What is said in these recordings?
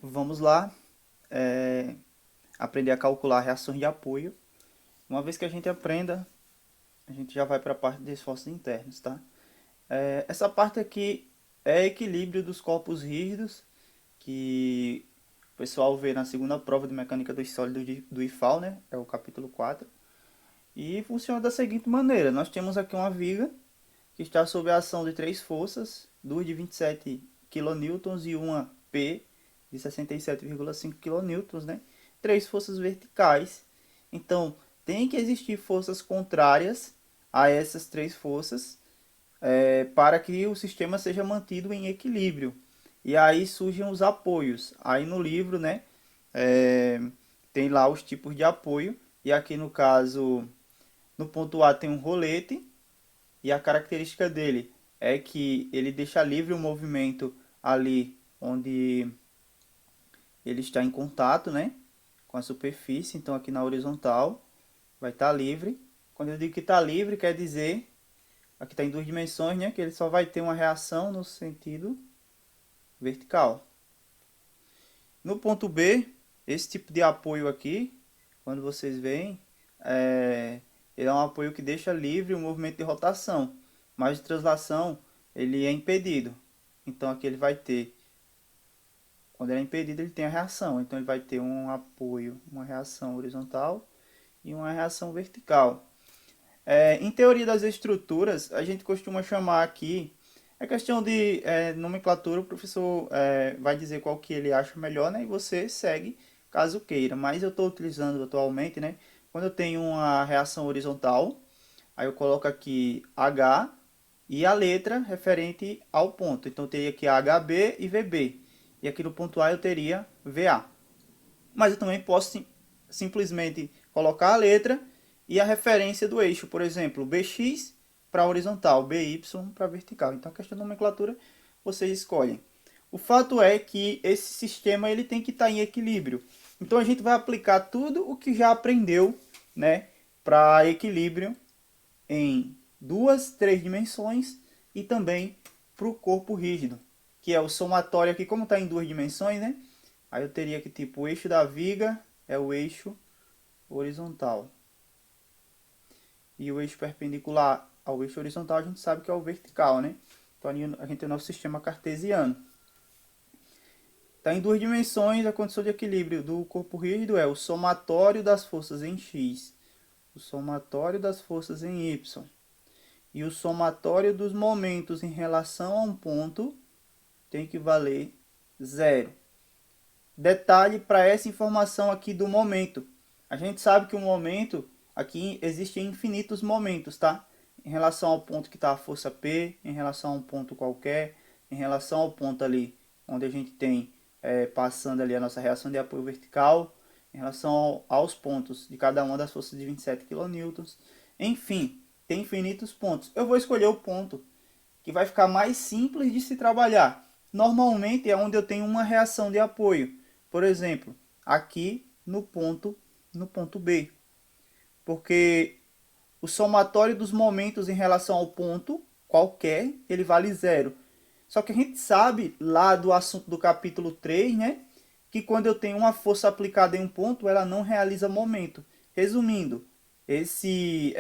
vamos lá aprender a calcular reações de apoio. Uma vez que a gente aprenda, a gente já vai para a parte de esforços internos, tá? Essa parte aqui é equilíbrio dos corpos rígidos, que o pessoal vê na segunda prova de mecânica dos sólidos do IFAL, né? É o capítulo 4. E funciona da seguinte maneira: nós temos aqui uma viga que está sob a ação de três forças, duas de 27 kN e uma P de 67,5 kN, né? Três forças verticais. Então, tem que existir forças contrárias a essas três forças para que o sistema seja mantido em equilíbrio. E aí surgem os apoios. Aí no livro, né, é, tem lá os tipos de apoio. E aqui no caso, no ponto A tem um rolete. E a característica dele é que ele deixa livre o movimento ali onde ele está em contato, né, com a superfície. Então aqui na horizontal vai estar livre. Quando eu digo que está livre, quer dizer, aqui está em duas dimensões, né, que ele só vai ter uma reação no sentido vertical. No ponto B, esse tipo de apoio aqui, quando vocês veem, ele é um apoio que deixa livre o movimento de rotação, mas de translação ele é impedido. Então aqui ele vai ter, quando ele é impedido, ele tem a reação. Então ele vai ter um apoio, uma reação horizontal e uma reação vertical. Em teoria das estruturas, a gente costuma chamar aqui, é questão de nomenclatura, o professor vai dizer qual que ele acha melhor, né? E você segue caso queira. Mas eu estou utilizando atualmente, né? Quando eu tenho uma reação horizontal, aí eu coloco aqui H e a letra referente ao ponto. Então eu teria aqui HB e VB. E aqui no ponto A eu teria VA. Mas eu também posso simplesmente colocar a letra e a referência do eixo, por exemplo, BX para horizontal, BY para vertical. Então a questão da nomenclatura vocês escolhem. O fato é que esse sistema ele tem que estar em equilíbrio. Então a gente vai aplicar tudo o que já aprendeu, né, para equilíbrio em duas, três dimensões e também para o corpo rígido, que é o somatório aqui, como está em duas dimensões, né? Aí eu teria que, tipo, o eixo da viga é o eixo horizontal. E o eixo perpendicular ao eixo horizontal a gente sabe que é o vertical, né? Então a gente tem o nosso sistema cartesiano. Está em duas dimensões, a condição de equilíbrio do corpo rígido é o somatório das forças em x, o somatório das forças em y e o somatório dos momentos em relação a um ponto tem que valer zero. Detalhe para essa informação aqui do momento. A gente sabe que o momento, aqui existem infinitos momentos, tá? Em relação ao ponto que está a força P, em relação a um ponto qualquer, em relação ao ponto ali onde a gente tem passando ali a nossa reação de apoio vertical, em relação aos pontos de cada uma das forças de 27 kN. Enfim, tem infinitos pontos. Eu vou escolher o ponto que vai ficar mais simples de se trabalhar. Normalmente é onde eu tenho uma reação de apoio. Por exemplo, aqui no ponto B. Porque o somatório dos momentos em relação ao ponto qualquer, ele vale zero. Só que a gente sabe lá do assunto do capítulo 3, né? Que quando eu tenho uma força aplicada em um ponto, ela não realiza momento. Resumindo, esse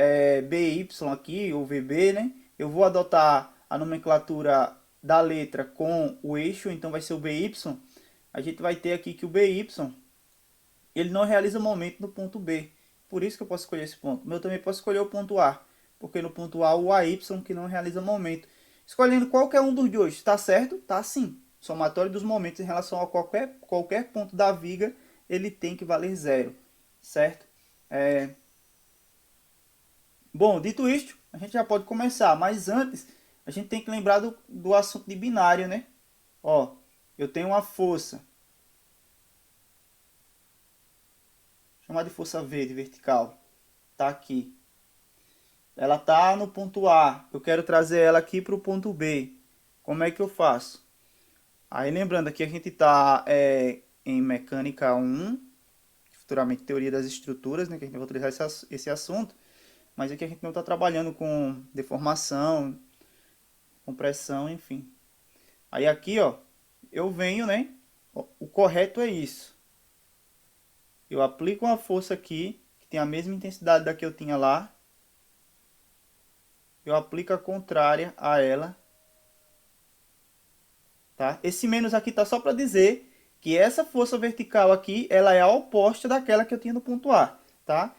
BY aqui, ou VB, né? Eu vou adotar a nomenclatura da letra com o eixo, então vai ser o BY. A gente vai ter aqui que o BY, ele não realiza momento no ponto B. Por isso que eu posso escolher esse ponto. Mas eu também posso escolher o ponto A, porque no ponto A o AY que não realiza momento. Escolhendo qualquer um dos dois, está certo? Tá sim. Somatório dos momentos em relação a qualquer ponto da viga, ele tem que valer zero, certo? Bom, dito isto, a gente já pode começar, mas antes a gente tem que lembrar do assunto de binário, né? Ó, eu tenho uma força, chamar de força V de vertical, tá aqui. Ela tá no ponto A, eu quero trazer ela aqui para o ponto B. Como é que eu faço? Aí lembrando aqui a gente está em mecânica 1, futuramente teoria das estruturas, né, que a gente vai utilizar esse assunto, mas aqui a gente não está trabalhando com deformação, compressão, enfim. Aí aqui, ó, eu venho, né, o correto é isso. Eu aplico uma força aqui, que tem a mesma intensidade da que eu tinha lá. Eu aplico a contrária a ela. Tá? Esse menos aqui tá só para dizer que essa força vertical aqui, ela é a oposta daquela que eu tinha no ponto A. Tá?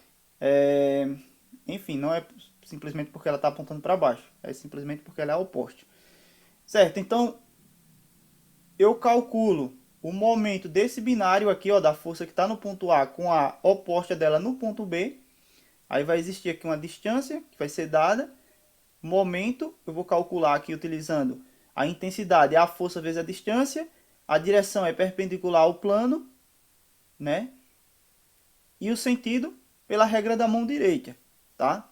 Enfim, não é simplesmente porque ela está apontando para baixo. É simplesmente porque ela é a oposta. Certo? Então, eu calculo o momento desse binário aqui, ó, da força que está no ponto A com a oposta dela no ponto B. Aí vai existir aqui uma distância que vai ser dada. Momento, eu vou calcular aqui utilizando a intensidade, a força vezes a distância. A direção é perpendicular ao plano, né? E o sentido pela regra da mão direita, tá?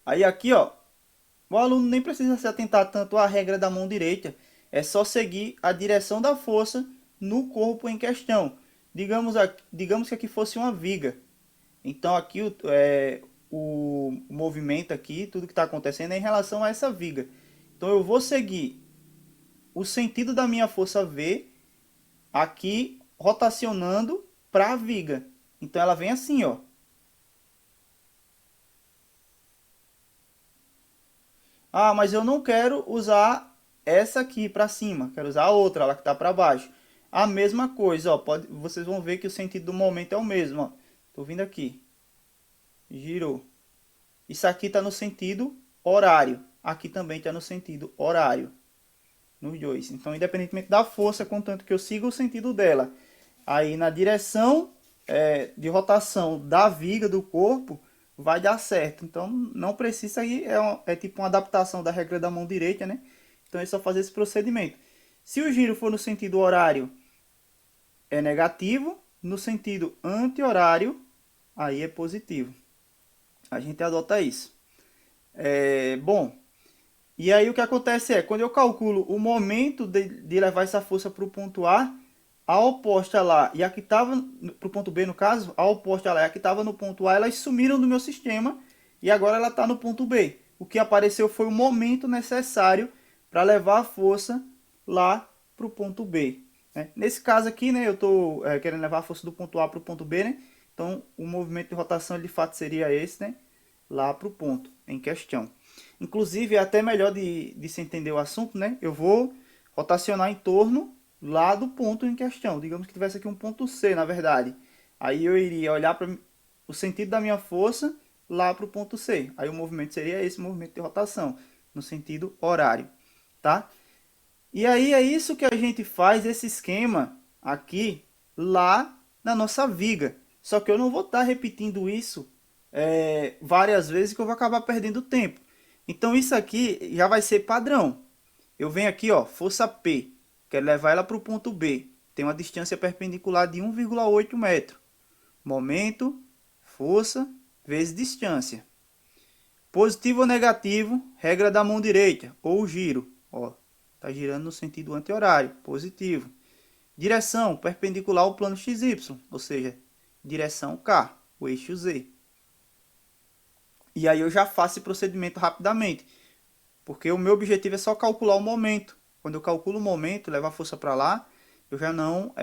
Aí aqui, ó, o aluno nem precisa se atentar tanto à regra da mão direita. É só seguir a direção da força no corpo em questão. Digamos que aqui fosse uma viga. Então aqui o movimento aqui, tudo que está acontecendo é em relação a essa viga. Então eu vou seguir o sentido da minha força V aqui rotacionando para a viga. Então ela vem assim, ó. Ah, mas eu não quero usar essa aqui para cima, quero usar a outra, ela que está para baixo. A mesma coisa, ó, vocês vão ver que o sentido do momento é o mesmo, ó. Tô vindo aqui. Girou. Isso aqui está no sentido horário. Aqui também está no sentido horário. Nos dois. Então, independentemente da força, contanto que eu siga o sentido dela. Aí, na direção de rotação da viga do corpo, vai dar certo. Então, não precisa aí, é tipo uma adaptação da regra da mão direita, né? Então, é só fazer esse procedimento. Se o giro for no sentido horário, é negativo. No sentido anti-horário, aí é positivo. A gente adota isso. Bom, e aí o que acontece é, quando eu calculo o momento de levar essa força para o ponto A oposta lá e a que estava para o ponto B, no caso, a oposta lá e a que estava no ponto A, elas sumiram do meu sistema e agora ela está no ponto B. O que apareceu foi o momento necessário para levar a força lá para o ponto B. Né? Nesse caso aqui, né, eu estou querendo levar a força do ponto A para o ponto B, né? Então o movimento de rotação de fato seria esse, né? Lá para o ponto em questão. Inclusive é até melhor de se entender o assunto, né? Eu vou rotacionar em torno lá do ponto em questão. Digamos que tivesse aqui um ponto C, na verdade. Aí eu iria olhar para o sentido da minha força lá para o ponto C. Aí o movimento seria esse movimento de rotação, no sentido horário, tá? E aí é isso que a gente faz, esse esquema aqui, lá na nossa viga. Só que eu não vou estar repetindo isso várias vezes, que eu vou acabar perdendo tempo. Então isso aqui já vai ser padrão. Eu venho aqui, ó, força P, quero levar ela para o ponto B. Tem uma distância perpendicular de 1,8 metro. Momento, força, vezes distância. Positivo ou negativo, regra da mão direita, ou giro. Ó, tá girando no sentido anti-horário, positivo. Direção, perpendicular ao plano XY, ou seja, direção K, o eixo Z. E aí eu já faço esse procedimento rapidamente, porque o meu objetivo é só calcular o momento. Quando eu calculo o momento, levar a força para lá, eu já não...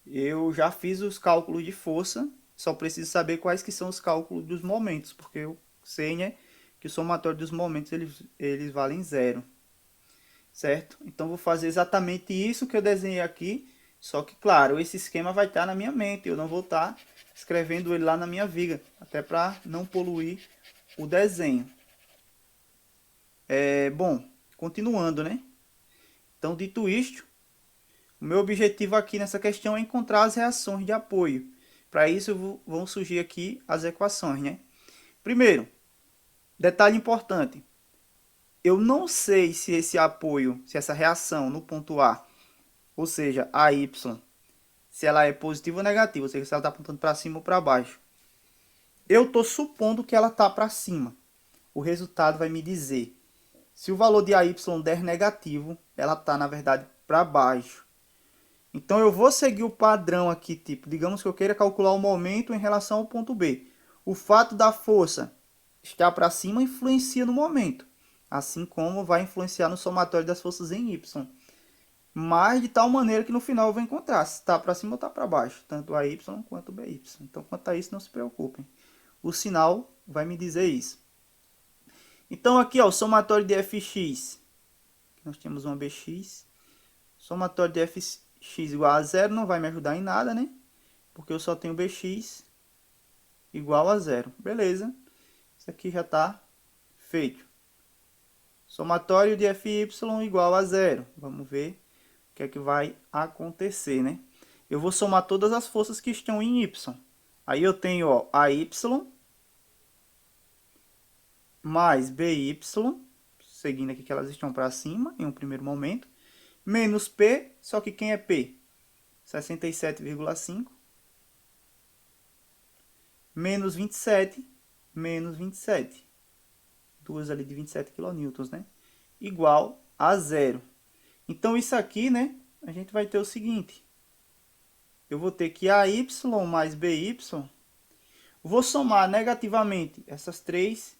eu já fiz os cálculos de força, só preciso saber quais que são os cálculos dos momentos, porque eu sei, né, que o somatório dos momentos eles valem zero. Certo? Então vou fazer exatamente isso que eu desenhei aqui, só que claro, esse esquema vai estar na minha mente, eu não vou estar escrevendo ele lá na minha viga, até para não poluir o desenho. Bom, continuando, né? Então, dito isto, o meu objetivo aqui nessa questão é encontrar as reações de apoio. Para isso vão surgir aqui as equações, né? Primeiro, detalhe importante. Eu não sei se esse apoio, se essa reação no ponto A, ou seja, AY, se ela é positiva ou negativa, ou seja, se ela está apontando para cima ou para baixo. Eu estou supondo que ela está para cima. O resultado vai me dizer. Se o valor de AY der negativo, ela está, na verdade, para baixo. Então, eu vou seguir o padrão aqui, tipo, digamos que eu queira calcular o momento em relação ao ponto B. O fato da força estar para cima influencia no momento, assim como vai influenciar no somatório das forças em Y. mas de tal maneira que no final eu vou encontrar se está para cima ou está para baixo, tanto AY quanto BY. Então, quanto a isso, não se preocupem. O sinal vai me dizer isso. Então, aqui, ó, o somatório de fx, nós temos uma bx, somatório de fx igual a zero não vai me ajudar em nada, né? Porque eu só tenho bx igual a zero. Beleza, isso aqui já está feito. Somatório de fy igual a zero. Vamos ver o que é que vai acontecer, né? Eu vou somar todas as forças que estão em y. Aí eu tenho, ó, AY mais BY, seguindo aqui que elas estão para cima em um primeiro momento, menos P, só que quem é P? 67,5, menos 27, menos 27. Duas ali de 27 kN, né? Igual a zero. Então, isso aqui, né? A gente vai ter o seguinte. Eu vou ter que AY mais BY. Vou somar negativamente esses três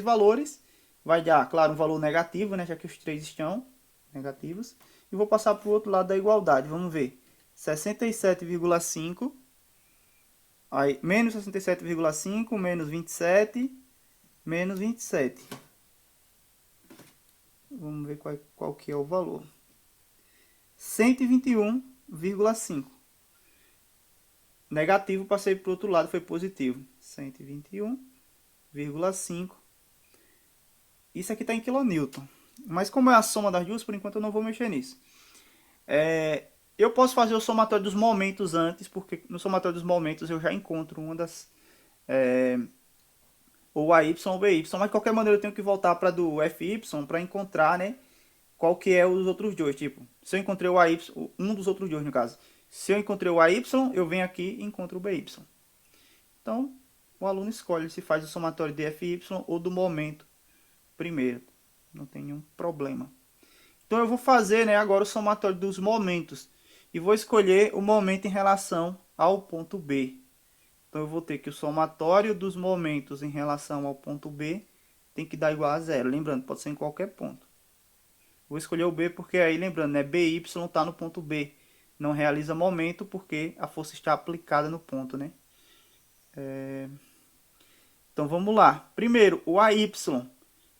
valores. Vai dar, claro, um valor negativo, né? Já que os três estão negativos. E vou passar para o outro lado da igualdade. Vamos ver. 67,5. Aí, menos 67,5, menos 27, menos 27. Vamos ver qual que é o valor. 121,5. Negativo, passei para o outro lado, foi positivo. 121,5. Isso aqui está em quilonewton. Mas como é a soma das duas, por enquanto eu não vou mexer nisso. Eu posso fazer o somatório dos momentos antes, porque no somatório dos momentos eu já encontro uma das... ou AY ou BY, mas de qualquer maneira eu tenho que voltar para do FY para encontrar, né, qual que é os outros dois. Tipo, se eu encontrei o AY, um dos outros dois no caso. Se eu encontrei o AY, eu venho aqui e encontro o BY. Então, o aluno escolhe se faz o somatório de FY ou do momento primeiro. Não tem nenhum problema. Então, eu vou fazer, né, agora o somatório dos momentos. E vou escolher o momento em relação ao ponto B. Então, eu vou ter que o somatório dos momentos em relação ao ponto B tem que dar igual a zero. Lembrando, pode ser em qualquer ponto. Vou escolher o B porque aí, lembrando, né, BY está no ponto B. Não realiza momento porque a força está aplicada no ponto, né? Então, vamos lá. Primeiro, o AY,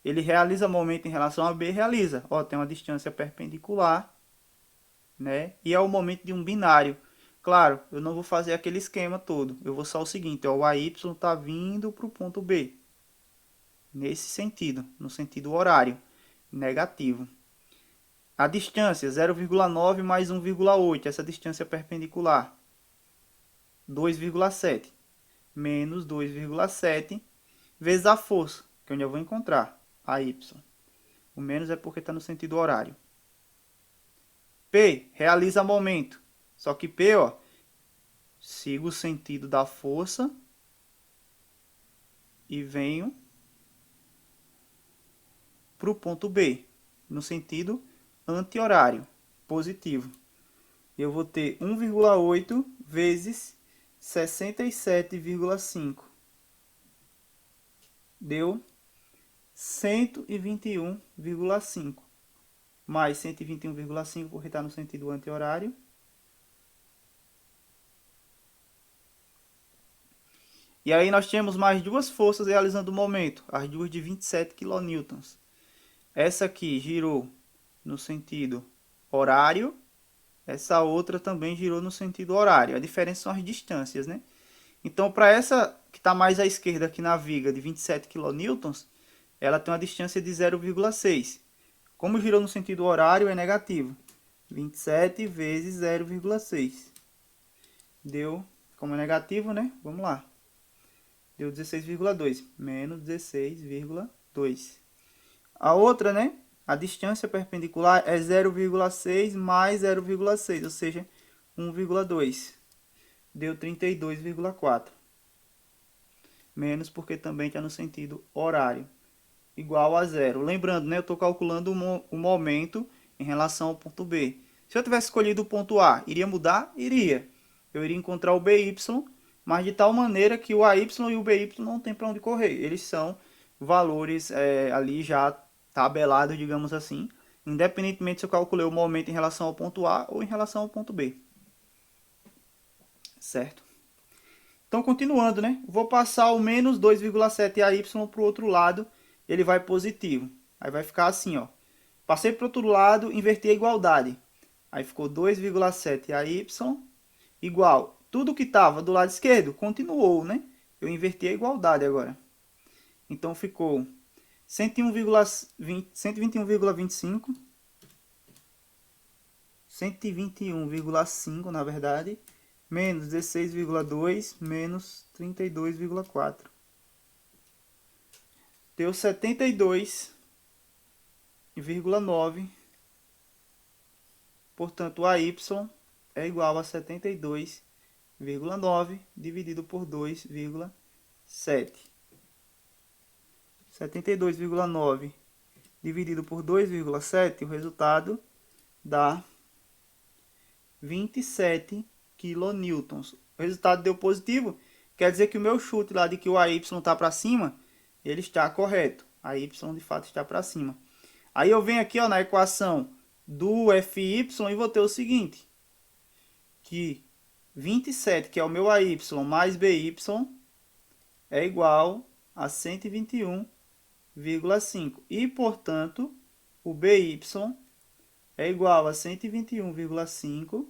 ele realiza momento em relação a B? Realiza. Ó, tem uma distância perpendicular, né? E é o momento de um binário. Claro, eu não vou fazer aquele esquema todo. Eu vou só o seguinte, ó, o AY está vindo para o ponto B. Nesse sentido, no sentido horário, negativo. A distância, 0,9 mais 1,8, essa distância perpendicular. 2,7 menos 2,7 vezes a força, que é onde eu vou encontrar, a Y. O menos é porque está no sentido horário. P, realiza momento. Só que P, ó, sigo o sentido da força e venho para o ponto B, no sentido anti-horário, positivo. Eu vou ter 1,8 vezes 67,5. Deu 121,5. Mais 121,5 porque está no sentido anti-horário. E aí nós temos mais duas forças realizando o momento, as duas de 27 kN. Essa aqui girou no sentido horário, essa outra também girou no sentido horário. A diferença são as distâncias, né? Então, para essa que está mais à esquerda aqui na viga de 27 kN, ela tem uma distância de 0,6. Como girou no sentido horário, é negativo. 27 vezes 0,6. Deu, como é negativo, né? Vamos lá. Deu 16,2. Menos 16,2. A outra, né? A distância perpendicular é 0,6 mais 0,6, ou seja, 1,2. Deu 32,4. Menos porque também está no sentido horário. Igual a zero. Lembrando, né? Eu estou calculando o momento em relação ao ponto B. Se eu tivesse escolhido o ponto A, iria mudar? Iria. Eu iria encontrar o BY, mas de tal maneira que o AY e o BY não tem para onde correr. Eles são valores ali já tabelados, digamos assim. independentemente se eu calculei o momento em relação ao ponto A ou em relação ao ponto B. Certo? Então, continuando, né? Vou passar o menos 2,7 AY para o outro lado, ele vai positivo. Aí vai ficar assim, ó. Passei para o outro lado, inverti a igualdade. Aí ficou 2,7 AY igual. Tudo que estava do lado esquerdo continuou, né? Eu inverti a igualdade agora. Então, ficou 121,25, 121,5 na verdade, menos 16,2 menos 32,4. Deu 72,9. Portanto, AY é igual a 72,9 dividido por 2,7. 72,9 dividido por 2,7, o resultado dá 27 kN. O resultado deu positivo, quer dizer que o meu chute lá de que o AY está para cima, ele está correto. A Y de fato está para cima. Aí eu venho aqui, ó, na equação do FY e vou ter o seguinte, que 27, que é o meu AY, mais BY, é igual a 121,5. E, portanto, o BY é igual a 121,5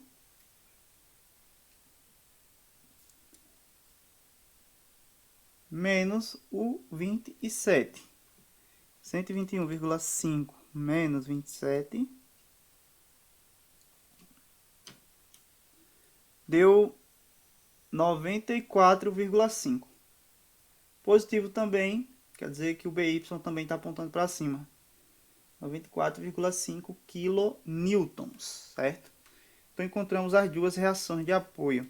menos o 27. 121,5 menos 27 deu 94,5. Positivo também, quer dizer que o BY também está apontando para cima. 94,5 kN, certo? Então encontramos as duas reações de apoio.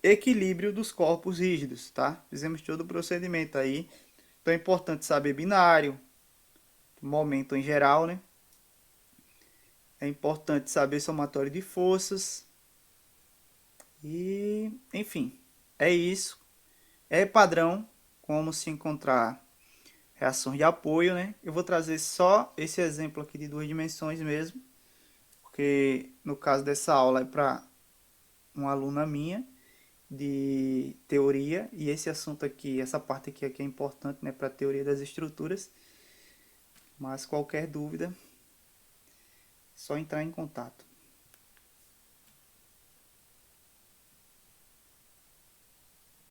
Equilíbrio dos corpos rígidos, tá? Fizemos todo o procedimento aí. Então é importante saber binário, momento em geral, né? É importante saber somatório de forças. E, enfim, é isso. É padrão como se encontrar reações de apoio, né? Eu vou trazer só esse exemplo aqui de 2 dimensões mesmo, porque no caso dessa aula é para uma aluna minha de teoria, e esse assunto aqui, essa parte aqui é importante, né, para a teoria das estruturas. Mas qualquer dúvida, é só entrar em contato.